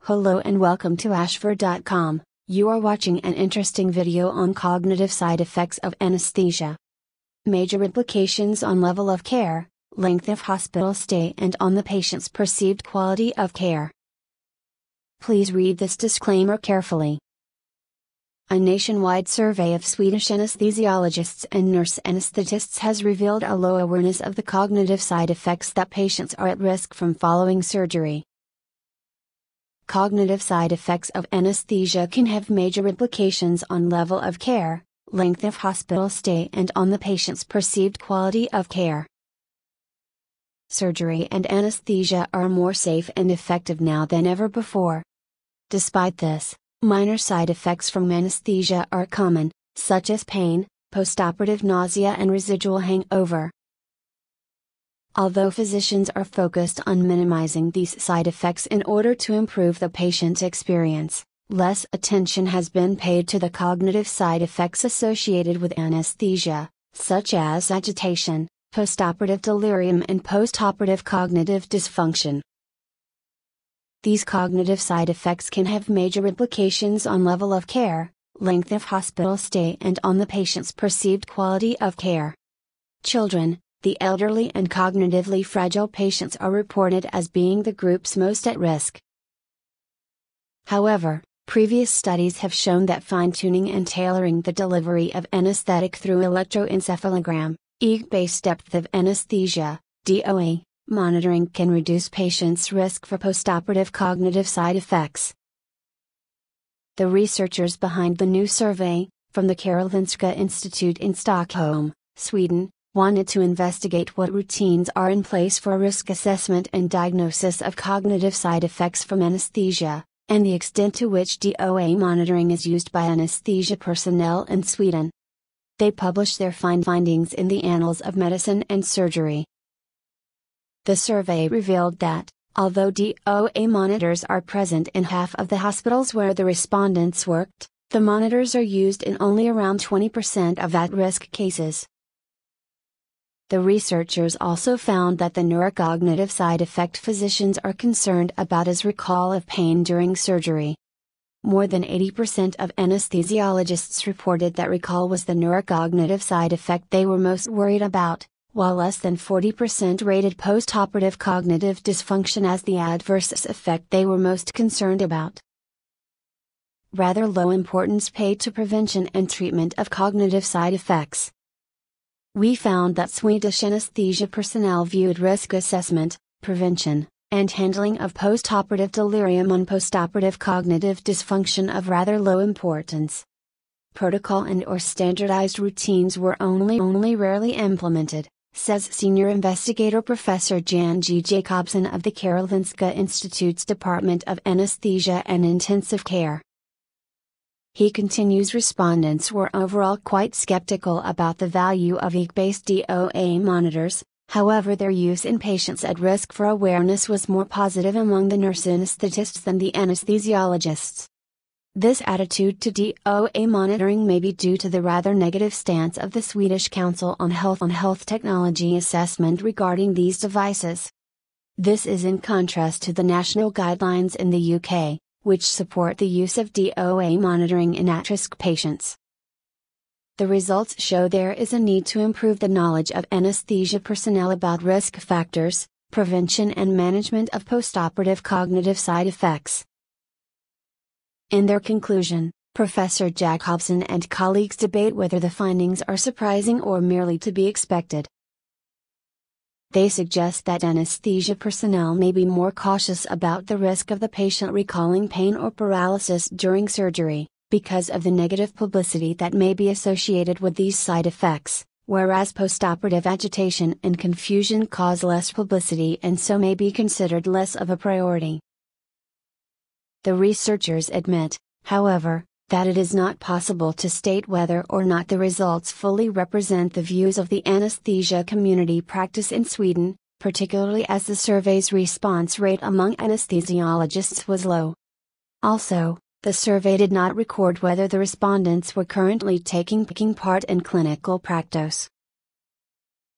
Hello and welcome to ashford.com. You are watching an interesting video on cognitive side effects of anesthesia. Major implications on level of care, length of hospital stay, and on the patient's perceived quality of care. Please read this disclaimer carefully. A nationwide survey of Swedish anesthesiologists and nurse anesthetists has revealed a low awareness of the cognitive side effects that patients are at risk from following surgery. Cognitive side effects of anesthesia can have major implications on level of care, length of hospital stay, and on the patient's perceived quality of care. Surgery and anesthesia are more safe and effective now than ever before. Despite this, minor side effects from anesthesia are common, such as pain, postoperative nausea, and residual hangover. Although physicians are focused on minimizing these side effects in order to improve the patient experience, less attention has been paid to the cognitive side effects associated with anesthesia, such as agitation, postoperative delirium, and postoperative cognitive dysfunction. These cognitive side effects can have major implications on level of care, length of hospital stay, and on the patient's perceived quality of care. Children, the elderly, and cognitively fragile patients are reported as being the groups most at risk. However, previous studies have shown that fine-tuning and tailoring the delivery of anesthetic through electroencephalogram, EEG-based depth of anesthesia, DOA, monitoring can reduce patients' risk for postoperative cognitive side effects. The researchers behind the new survey, from the Karolinska Institute in Stockholm, Sweden, wanted to investigate what routines are in place for risk assessment and diagnosis of cognitive side effects from anesthesia, and the extent to which DOA monitoring is used by anesthesia personnel in Sweden. They published their findings in the Annals of Medicine and Surgery. The survey revealed that, although DOA monitors are present in half of the hospitals where the respondents worked, the monitors are used in only around 20% of at-risk cases. The researchers also found that the neurocognitive side effect physicians are concerned about is recall of pain during surgery. More than 80% of anesthesiologists reported that recall was the neurocognitive side effect they were most worried about, while less than 40% rated postoperative cognitive dysfunction as the adverse effect they were most concerned about. Rather low importance paid to prevention and treatment of cognitive side effects. We found that Swedish anesthesia personnel viewed risk assessment, prevention, and handling of postoperative delirium and postoperative cognitive dysfunction of rather low importance. Protocol and/or standardized routines were only rarely implemented, says senior investigator Professor Jan G. Jacobsen of the Karolinska Institute's Department of Anesthesia and Intensive Care. He continues, respondents were overall quite skeptical about the value of EEG-based DOA monitors, however their use in patients at risk for awareness was more positive among the nurse anesthetists than the anesthesiologists. This attitude to DOA monitoring may be due to the rather negative stance of the Swedish Council on Health Technology Assessment regarding these devices. This is in contrast to the national guidelines in the UK, which support the use of DOA monitoring in at-risk patients. The results show there is a need to improve the knowledge of anesthesia personnel about risk factors, prevention, and management of postoperative cognitive side effects. In their conclusion, Professor Jacobsen and colleagues debate whether the findings are surprising or merely to be expected. They suggest that anesthesia personnel may be more cautious about the risk of the patient recalling pain or paralysis during surgery, because of the negative publicity that may be associated with these side effects, whereas postoperative agitation and confusion cause less publicity and so may be considered less of a priority. The researchers admit, however, that it is not possible to state whether or not the results fully represent the views of the anesthesia community practice in Sweden, particularly as the survey's response rate among anesthesiologists was low. Also, the survey did not record whether the respondents were currently taking part in clinical practice.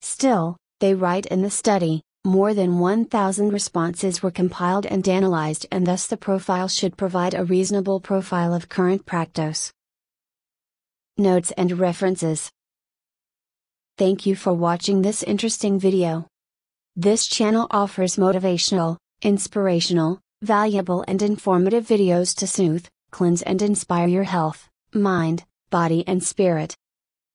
Still, they write in the study, More than 1,000 responses were compiled and analyzed, and thus the profile should provide a reasonable profile of current practice. Notes and references. Thank you for watching this interesting video. This channel offers motivational, inspirational, valuable and informative videos to soothe, cleanse and inspire your health, mind, body and spirit.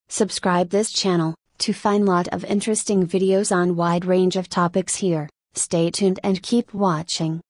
Subscribe this channel to find lot of interesting videos on wide range of topics here. Stay tuned and keep watching.